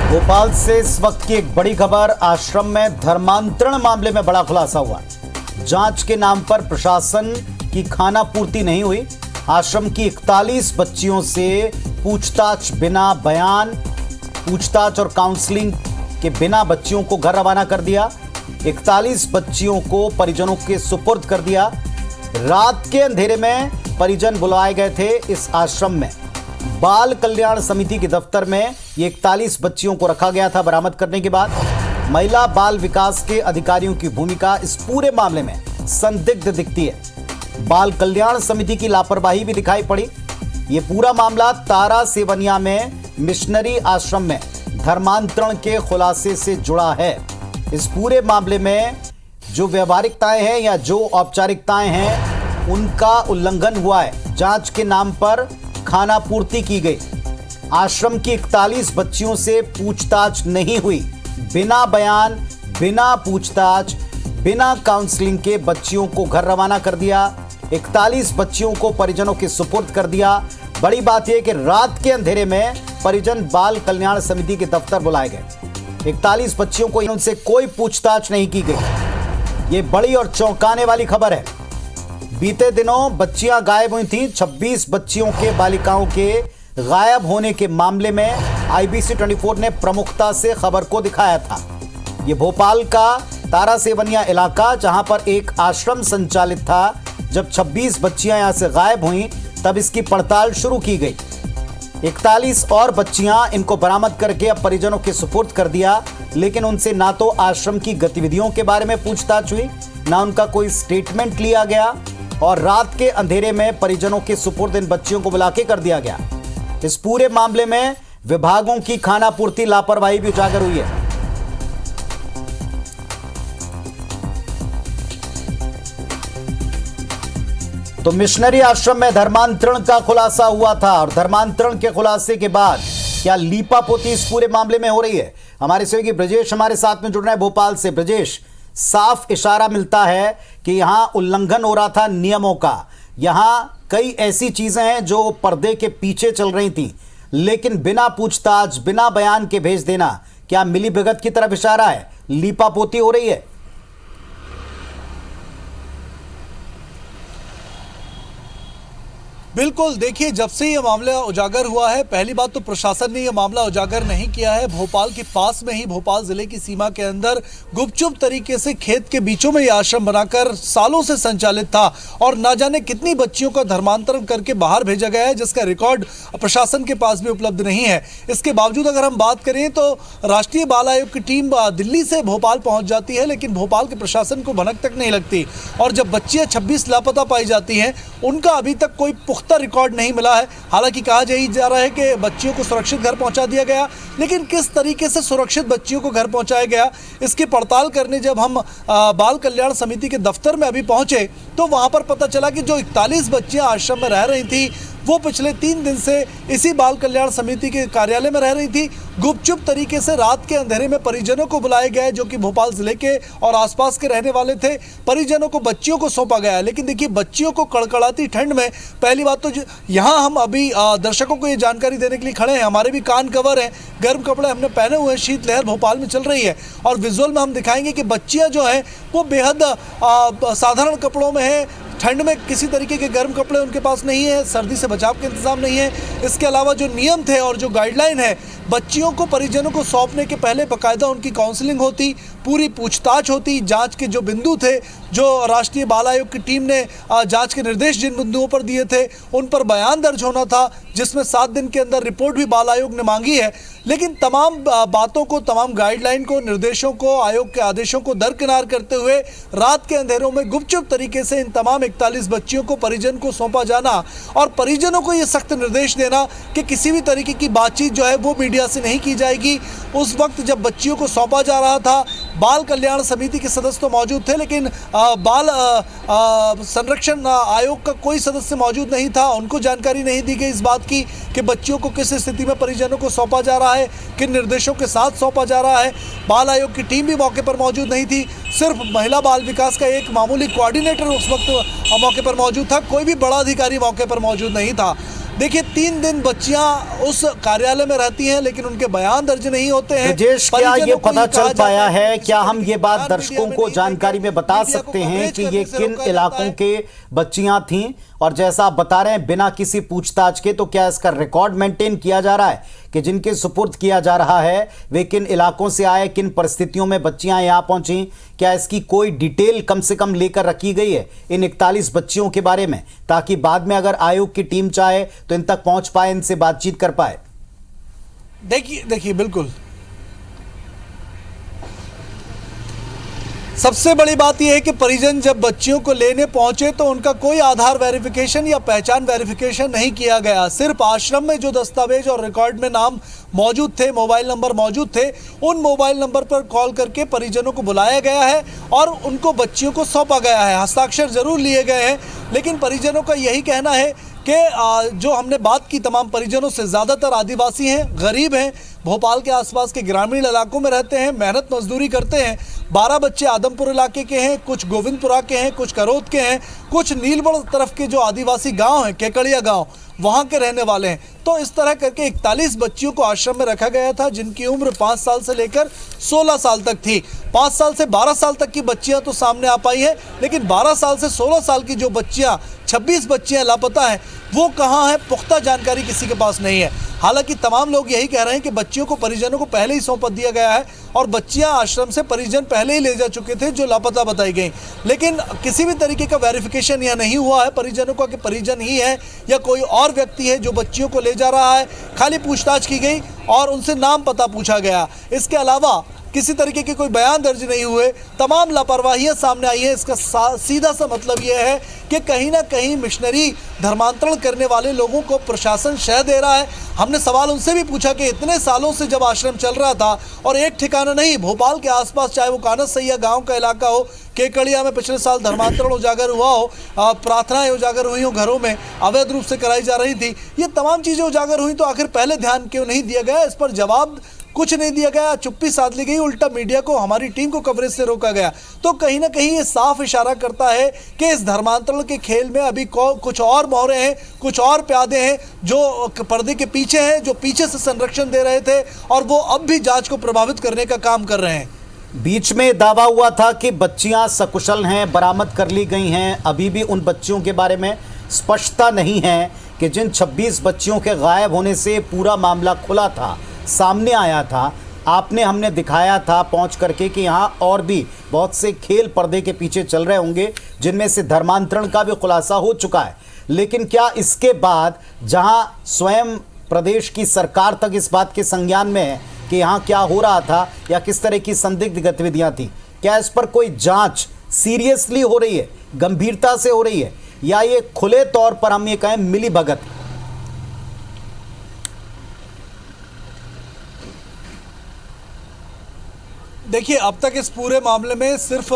भोपाल से इस वक्त की एक बड़ी खबर। आश्रम में धर्मांतरण मामले में बड़ा खुलासा हुआ। जांच के नाम पर प्रशासन की खाना पूर्ति नहीं हुई। आश्रम की 41 बच्चियों से पूछताछ बिना बयान, पूछताछ और काउंसलिंग के बिना बच्चियों को घर रवाना कर दिया। 41 बच्चियों को परिजनों के सुपुर्द कर दिया। रात के अंधेरे में परिजन बुलाए गए थे इस आश्रम में। बाल कल्याण समिति के दफ्तर में ये 41 बच्चियों को रखा गया था। बरामद करने के बाद महिला बाल विकास के अधिकारियों की भूमिका इस पूरे मामले में संदिग्ध दिखती है। बाल कल्याण समिति की लापरवाही भी दिखाई पड़ी। ये पूरा मामला तारा सेवनिया में मिशनरी आश्रम में धर्मांतरण के खुलासे से जुड़ा है। इस पूरे मामले में जो व्यवहारिकताएं हैं या जो औपचारिकताएं हैं उनका उल्लंघन हुआ है। जांच के नाम पर खाना पूर्ति की गई। आश्रम की 41 बच्चियों से पूछताछ नहीं हुई। बिना बयान, बिना पूछताछ, बिना काउंसलिंग के बच्चियों को घर रवाना कर दिया। 41 बच्चियों को परिजनों के सुपुर्द कर दिया। बड़ी बात यह कि रात के अंधेरे में परिजन बाल कल्याण समिति के दफ्तर बुलाए गए। 41 बच्चियों को उनसे कोई पूछताछ नहीं की गई। ये बड़ी और चौंकाने वाली खबर है। बीते दिनों बच्चियां गायब हुई थीं। 26 बच्चियों के बालिकाओं के गायब होने के मामले में IBC 24 ने प्रमुखता से खबर को दिखाया था। ये भोपाल का तारा सेवनिया इलाका, जहां पर एक आश्रम संचालित था। जब 26 बच्चियां यहां से गायब हुई तब इसकी पड़ताल शुरू की गई। 41 और बच्चियां इनको बरामद करके अब परिजनों के सुपुर्द कर दिया। लेकिन उनसे ना तो आश्रम की गतिविधियों के बारे में पूछताछ हुई, ना उनका कोई स्टेटमेंट लिया गया और रात के अंधेरे में परिजनों के सुपुर्द इन बच्चियों को बुला के कर दिया गया। इस पूरे मामले में विभागों की खानापूर्ति लापरवाही भी उजागर हुई है। तो मिशनरी आश्रम में धर्मांतरण का खुलासा हुआ था और धर्मांतरण के खुलासे के बाद क्या लीपापोती इस पूरे मामले में हो रही है। हमारे सहयोगी ब्रजेश हमारे साथ में जुड़ रहे हैं भोपाल से। ब्रजेश, साफ इशारा मिलता है कि यहां उल्लंघन हो रहा था नियमों का। यहां कई ऐसी चीजें हैं जो पर्दे के पीछे चल रही थी, लेकिन बिना पूछताछ, बिना बयान के भेज देना, क्या मिलीभगत की तरफ इशारा है? लीपापोती हो रही है? बिल्कुल, देखिए, जब से ये मामला उजागर हुआ है, पहली बात तो प्रशासन ने ये मामला उजागर नहीं किया है। भोपाल के पास में ही, भोपाल जिले की सीमा के अंदर गुपचुप तरीके से खेत के बीचों में ये आश्रम बनाकर सालों से संचालित था और ना जाने कितनी बच्चियों का धर्मांतरण करके बाहर भेजा गया है, जिसका रिकॉर्ड प्रशासन के पास भी उपलब्ध नहीं है। इसके बावजूद अगर हम बात करें तो राष्ट्रीय बाल आयोग की टीम दिल्ली से भोपाल पहुँच जाती है, लेकिन भोपाल के प्रशासन को भनक तक नहीं लगती। और जब बच्चियाँ 26 लापता पाई जाती हैं, उनका अभी तक कोई पुख्ता रिकॉर्ड नहीं मिला है। हालांकि कहा जा रहा है कि बच्चियों को सुरक्षित घर पहुंचा दिया गया, लेकिन किस तरीके से सुरक्षित बच्चियों को घर पहुंचाया गया, इसकी पड़ताल करने जब हम बाल कल्याण समिति के दफ्तर में अभी पहुंचे तो वहां पर पता चला कि जो 41 बच्चियां आश्रम में रह रही थी वो पिछले 3 दिन से इसी बाल कल्याण समिति के कार्यालय में रह रही थी। गुपचुप तरीके से रात के अंधेरे में परिजनों को बुलाए गए, जो कि भोपाल जिले के और आसपास के रहने वाले थे। परिजनों को बच्चियों को सौंपा गया है। लेकिन देखिए, बच्चियों को कड़कड़ाती ठंड में, पहली बात तो यहाँ हम अभी दर्शकों को ये जानकारी देने के लिए खड़े हैं, हमारे भी कान कवर हैं, गर्म कपड़े हमने पहने हुए हैं, शीतलहर भोपाल में चल रही है और विजुअल में हम दिखाएंगे कि बच्चियाँ जो हैं वो बेहद साधारण कपड़ों में है। ठंड में किसी तरीके के गर्म कपड़े उनके पास नहीं है, सर्दी से बचाव के इंतजाम नहीं है। इसके अलावा जो नियम थे और जो गाइडलाइन है, बच्चियों को परिजनों को सौंपने के पहले बाकायदा उनकी काउंसलिंग होती, पूरी पूछताछ होती, जांच के जो बिंदु थे, जो राष्ट्रीय बाल आयोग की टीम ने जांच के निर्देश जिन बिंदुओं पर दिए थे उन पर बयान दर्ज होना था, जिसमें 7 दिन के अंदर रिपोर्ट भी बाल आयोग ने मांगी है। लेकिन तमाम बातों को, तमाम गाइडलाइन को, निर्देशों को, आयोग के आदेशों को दरकिनार करते हुए रात के अंधेरों में गुपचुप तरीके से इन तमाम 41 बच्चियों को परिजन को सौंपा जाना और परिजनों को ये सख्त निर्देश देना कि किसी भी तरीके की बातचीत जो है वो मीडिया से नहीं की जाएगी। उस वक्त जब बच्चियों को सौंपा जा रहा था, बाल कल्याण समिति के सदस्य तो मौजूद थे, लेकिन बाल संरक्षण आयोग का कोई सदस्य मौजूद नहीं था। उनको जानकारी नहीं दी गई इस बात की कि बच्चियों को किस स्थिति में परिजनों को सौंपा जा रहा है, किन निर्देशों के साथ सौंपा जा रहा है। बाल आयोग की टीम भी मौके पर मौजूद नहीं थी। सिर्फ महिला बाल विकास का एक मामूली कोऑर्डिनेटर उस वक्त मौके पर मौजूद था। कोई भी बड़ा अधिकारी मौके पर मौजूद नहीं था। देखिए 3 दिन बच्चियां उस कार्यालय में रहती हैं, लेकिन उनके बयान दर्ज नहीं होते हैं। ब्रजेश, क्या ये पता चल पाया है, क्या हम ये बात मीडिया दर्शकों में को नहीं जानकारी में बता मीडिया को सकते हैं कवरेज कि करने ये से किन रोका जाता इलाकों है? के बच्चियां थीं? और जैसा आप बता रहे हैं बिना किसी पूछताछ के, तो क्या इसका रिकॉर्ड मेंटेन किया जा रहा है कि जिनके सुपुर्द किया जा रहा है वे किन इलाकों से आए, किन परिस्थितियों में बच्चियां यहां पहुंची? क्या इसकी कोई डिटेल कम से कम लेकर रखी गई है इन 41 बच्चियों के बारे में, ताकि बाद में अगर आयोग की टीम चाहे तो इन तक पहुंच पाए, इनसे बातचीत कर पाए? देखिए बिल्कुल, सबसे बड़ी बात यह है कि परिजन जब बच्चियों को लेने पहुंचे तो उनका कोई आधार वेरिफिकेशन या पहचान वेरिफिकेशन नहीं किया गया। सिर्फ आश्रम में जो दस्तावेज और रिकॉर्ड में नाम मौजूद थे, मोबाइल नंबर मौजूद थे, उन मोबाइल नंबर पर कॉल करके परिजनों को बुलाया गया है और उनको बच्चियों को सौंपा गया है। हस्ताक्षर जरूर लिए गए हैं, लेकिन परिजनों का यही कहना है कि जो हमने बात की तमाम परिजनों से, ज़्यादातर आदिवासी हैं, गरीब हैं, भोपाल के आसपास के ग्रामीण इलाकों में रहते हैं, मेहनत मजदूरी करते हैं। 12 बच्चे आदमपुर इलाके के हैं, कुछ गोविंदपुरा के हैं, कुछ करौद के हैं, कुछ नीलबढ़ तरफ के जो आदिवासी गांव हैं, केकड़िया गांव, वहां के रहने वाले हैं। तो इस तरह करके 41 बच्चियों को आश्रम में रखा गया था, जिनकी उम्र 5 साल से लेकर 16 साल तक थी। 5 साल से 12 साल तक की बच्चियां तो सामने आ पाई हैं, लेकिन 12 साल से 16 साल की जो बच्चियां, 26 बच्चियां लापता हैं, वो कहाँ हैं, पुख्ता जानकारी किसी के पास नहीं है। हालांकि तमाम लोग यही कह रहे हैं कि बच्चियों को परिजनों को पहले ही सौंप दिया गया है और बच्चियां आश्रम से परिजन पहले ही ले जा चुके थे जो लापता बताई गई, लेकिन किसी भी तरीके का वेरिफिकेशन यह नहीं हुआ है परिजनों का कि परिजन ही है या कोई और व्यक्ति है जो बच्चियों को ले जा रहा है। खाली पूछताछ की गई और उनसे नाम पता पूछा गया। इसके अलावा किसी तरीके के कोई बयान दर्ज नहीं हुए। तमाम लापरवाहियां सामने आई है। इसका सीधा सा मतलब यह है कि कहीं ना कहीं मिशनरी धर्मांतरण करने वाले लोगों को प्रशासन शह दे रहा है। हमने सवाल उनसे भी पूछा कि इतने सालों से जब आश्रम चल रहा था और एक ठिकाना नहीं, भोपाल के आसपास चाहे वो कानस सैया गांव का इलाका हो, केकड़िया में पिछले साल धर्मांतरण उजागर हुआ हो, प्रार्थनाएं उजागर हुई हो, घरों में अवैध रूप से कराई जा रही थी, ये तमाम चीज़ें उजागर हुई, तो आखिर पहले ध्यान क्यों नहीं दिया गया? इस पर जवाब कुछ नहीं दिया गया, चुप्पी साध ली गई, उल्टा मीडिया को, हमारी टीम को कवरेज से रोका गया। तो कहीं ना कहीं ये साफ इशारा करता है कि इस धर्मांतरण के खेल में अभी कुछ और मोहरे हैं, कुछ और प्यादे हैं जो पर्दे के पीछे हैं, जो पीछे से संरक्षण दे रहे थे और वो अब भी जांच को प्रभावित करने का काम कर रहे हैं। बीच में दावा हुआ था कि बच्चियां सकुशल हैं, बरामद कर ली गई हैं। अभी भी उन बच्चियों के बारे में स्पष्टता नहीं है कि जिन 26 बच्चियों के गायब होने से पूरा मामला खुला था, सामने आया था, आपने हमने दिखाया था पहुंच करके कि यहाँ और भी बहुत से खेल पर्दे के पीछे चल रहे होंगे, जिनमें से धर्मांतरण का भी खुलासा हो चुका है। लेकिन क्या इसके बाद जहां स्वयं प्रदेश की सरकार तक इस बात के संज्ञान में है कि यहाँ क्या हो रहा था या किस तरह की संदिग्ध गतिविधियाँ थी, क्या इस पर कोई जांच सीरियसली हो रही है, गंभीरता से हो रही है, या ये खुले तौर पर हम ये कहें मिली भगत? देखिए, अब तक इस पूरे मामले में सिर्फ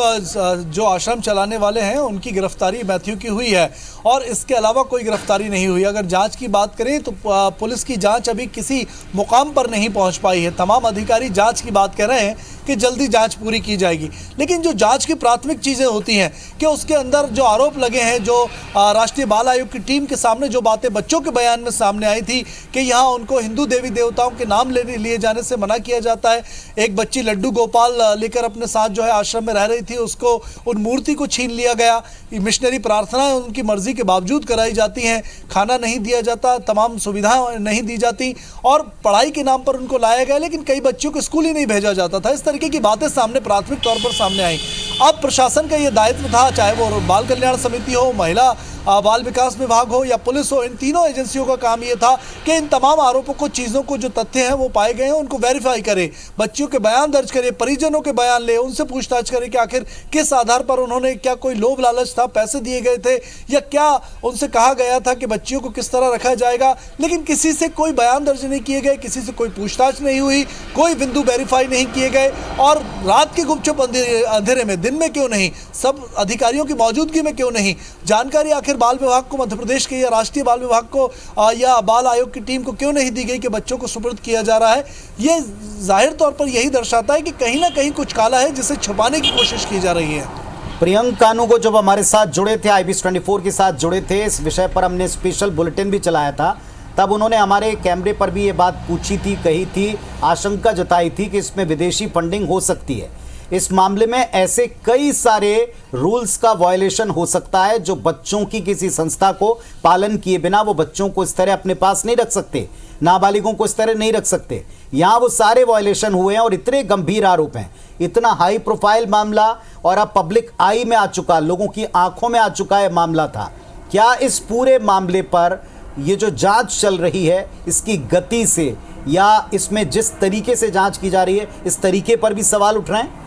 जो आश्रम चलाने वाले हैं उनकी गिरफ्तारी मैथ्यू की हुई है और इसके अलावा कोई गिरफ्तारी नहीं हुई। अगर जांच की बात करें तो पुलिस की जांच अभी किसी मुकाम पर नहीं पहुंच पाई है। तमाम अधिकारी जांच की बात कर रहे हैं कि जल्दी जांच पूरी की जाएगी, लेकिन जो जांच की प्राथमिक चीज़ें होती हैं कि उसके अंदर जो आरोप लगे हैं, जो राष्ट्रीय बाल आयोग की टीम के सामने जो बातें बच्चों के बयान में सामने आई थी कि यहाँ उनको हिंदू देवी देवताओं के नाम लिए जाने से मना किया जाता है। एक बच्ची लड्डू गोपाल लेकर अपने साथ जो है आश्रम में रह रही थी, उसको उन मूर्ति को छीन लिया गया। मिशनरी प्रार्थनाएं उनकी मर्जी के बावजूद कराई जाती हैं, खाना नहीं दिया जाता, तमाम सुविधाएं नहीं दी जाती और पढ़ाई के नाम पर उनको लाया गया, लेकिन कई बच्चों को स्कूल ही नहीं भेजा जाता था। इस तरीके की बातें सामने प्राथमिक तौर पर सामने आई। अब प्रशासन का ये दायित्व था, चाहे वो बाल कल्याण समिति हो, महिला बाल विकास विभाग हो या पुलिस हो, इन तीनों एजेंसियों का काम ये था कि इन तमाम आरोपों को, चीज़ों को, जो तथ्य हैं वो पाए गए हैं, उनको वेरीफाई करे, बच्चियों के बयान दर्ज करे, परिजनों के बयान ले, उनसे पूछताछ करे कि आखिर किस आधार पर उन्होंने, क्या कोई लोभ लालच था, पैसे दिए गए थे या क्या उनसे कहा गया था कि बच्चियों को किस तरह रखा जाएगा। लेकिन किसी से कोई बयान दर्ज नहीं किए गए, किसी से कोई पूछताछ नहीं हुई, कोई बिंदु वेरीफाई नहीं किए गए और रात के गुपचुप अंधेरे में, दिन में क्यों नहीं, सब अधिकारियों की मौजूदगी में क्यों नहीं, जानकारी आखिर बाल विभाग को, मध्य प्रदेश के या राष्ट्रीय बाल विभाग को या बाल आयोग की टीम को क्यों नहीं दी गई कि बच्चों को सुपुर्द किया जा रहा है। ये जाहिर तौर पर यही दर्शाता है कि कहीं ना कहीं कुछ काला है जिसे छुपाने की कोशिश की जा रही है। प्रियंक कानू जब हमारे साथ जुड़े थे, IBS 24 के साथ जुड़े थे, इस विषय पर हमने स्पेशल बुलेटिन भी चलाया था। तब उन्होंने हमारे कैमरे पर भी ये बात पूछी थी, कही थी, आशंका जताई थी कि इसमें विदेशी फंडिंग हो सकती है। इस मामले में ऐसे कई सारे रूल्स का वायलेशन हो सकता है जो बच्चों की किसी संस्था को पालन किए बिना वो बच्चों को इस तरह अपने पास नहीं रख सकते, नाबालिगों को इस तरह नहीं रख सकते। यहाँ वो सारे वायलेशन हुए हैं और इतने गंभीर आरोप हैं, इतना हाई प्रोफाइल मामला और अब पब्लिक आई में आ चुका, लोगों की आंखों में आ चुका है मामला था। क्या इस पूरे मामले पर ये जो जांच चल रही है इसकी गति से या इसमें जिस तरीके से जांच की जा रही है इस तरीके पर भी सवाल उठ रहे हैं?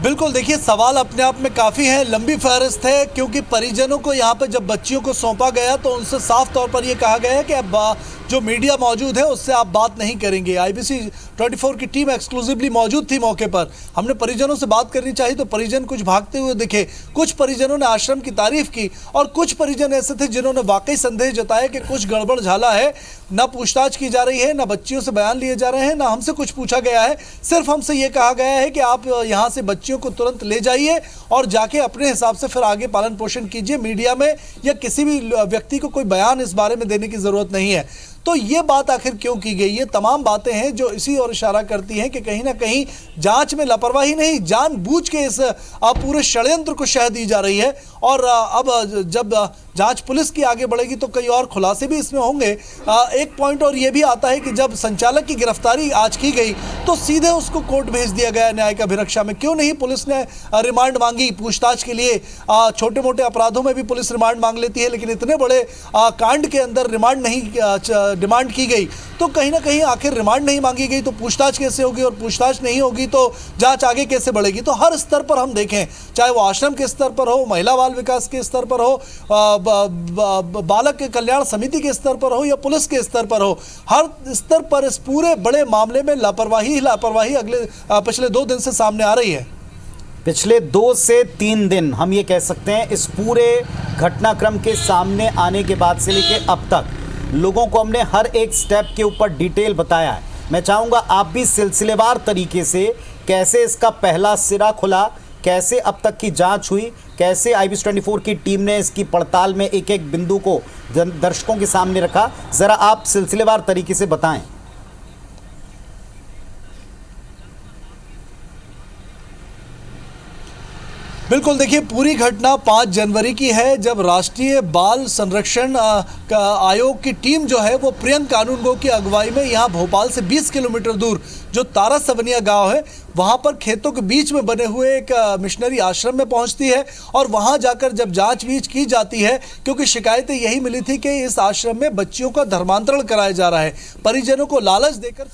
बिल्कुल, देखिए सवाल अपने आप में काफ़ी है, लंबी फहरिस्त है, क्योंकि परिजनों को यहाँ पर जब बच्चियों को सौंपा गया तो उनसे साफ तौर पर ये कहा गया है कि अब जो मीडिया मौजूद है उससे आप बात नहीं करेंगे। IBC 24 की टीम एक्सक्लूसिवली मौजूद थी मौके पर। हमने परिजनों से बात करनी चाहिए तो परिजन कुछ भागते हुए दिखे, कुछ परिजनों ने आश्रम की तारीफ की और कुछ परिजन ऐसे थे जिन्होंने वाकई संदेह जताया कि कुछ गड़बड़ झाला है, ना पूछताछ की जा रही है, ना बच्चियों से बयान लिए जा रहे हैं, ना हमसे कुछ पूछा गया है। सिर्फ हमसे ये कहा गया है कि आप यहाँ से बच्चियों को तुरंत ले जाइए और जाके अपने हिसाब से फिर आगे पालन पोषण कीजिए। मीडिया में या किसी भी व्यक्ति को कोई बयान इस बारे में देने की जरूरत नहीं है। तो ये बात आखिर क्यों की गई? ये तमाम बातें हैं जो इसी ओर इशारा करती हैं कि कहीं ना कहीं जांच में लापरवाही नहीं, जानबूझ के इस पूरे षड्यंत्र को शह दी जा रही है। और अब जब जांच पुलिस की आगे बढ़ेगी तो कई और खुलासे भी इसमें होंगे। एक पॉइंट और ये भी आता है कि जब संचालक की गिरफ्तारी आज की गई तो सीधे उसको कोर्ट भेज दिया गया न्यायिक अभिरक्षा में। क्यों नहीं पुलिस ने रिमांड मांगी पूछताछ के लिए? छोटे मोटे अपराधों में भी पुलिस रिमांड मांग लेती है, लेकिन इतने बड़े कांड के अंदर रिमांड नहीं डिमांड की गई। तो कहीं ना कहीं आखिर रिमांड नहीं मांगी गई तो पूछताछ कैसे होगी, और पूछताछ नहीं होगी तो जांच आगे कैसे बढ़ेगी? तो हर स्तर पर हम देखें, चाहे वो आश्रम के स्तर पर हो, महिला बाल विकास के स्तर पर हो, बालक कल्याण समिति के स्तर पर हो या पुलिस के स्तर पर हो, हर स्तर पर इस पूरे बड़े मामले में लापरवाही पिछले 2 दिन से सामने आ रही है। पिछले 2 से 3 दिन हम ये कह सकते हैं इस पूरे घटनाक्रम के सामने आने के बाद से लेकर अब तक लोगों को हमने हर एक स्टेप के ऊपर डिटेल बताया है। मैं चाहूँगा आप भी सिलसिलेवार तरीके से कैसे इसका पहला सिरा खुला, कैसे अब तक की जांच हुई, कैसे IBC 24 की टीम ने इसकी पड़ताल में एक एक बिंदु को दर्शकों के सामने रखा, ज़रा आप सिलसिलेवार तरीके से बताएं। बिल्कुल, देखिए पूरी घटना 5 जनवरी की है, जब राष्ट्रीय बाल संरक्षण आयोग की टीम जो है वो प्रियंक कानूनगो की अगुवाई में यहाँ भोपाल से 20 किलोमीटर दूर जो तारा सवनिया गांव है वहाँ पर खेतों के बीच में बने हुए एक मिशनरी आश्रम में पहुँचती है। और वहाँ जाकर जब जांच वीच की जाती है, क्योंकि शिकायतें यही मिली थी कि इस आश्रम में बच्चियों का धर्मांतरण कराया जा रहा है, परिजनों को लालच देकर।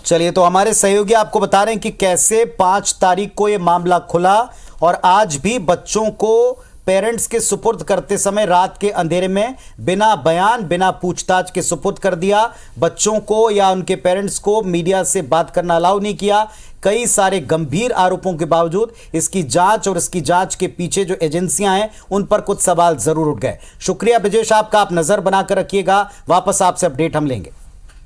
चलिए, तो हमारे सहयोगी आपको बता रहे हैं कि कैसे 5 तारीख को ये मामला खुला और आज भी बच्चों को पेरेंट्स के सुपुर्द करते समय रात के अंधेरे में बिना बयान बिना पूछताछ के सुपुर्द कर दिया। बच्चों को या उनके पेरेंट्स को मीडिया से बात करना अलाउ नहीं किया। कई सारे गंभीर आरोपों के बावजूद इसकी जांच और इसकी जांच के पीछे जो एजेंसियां हैं उन पर कुछ सवाल जरूर उठ गए। शुक्रिया ब्रजेश आपका, आप नजर बनाकर रखिएगा, वापस आपसे अपडेट हम लेंगे।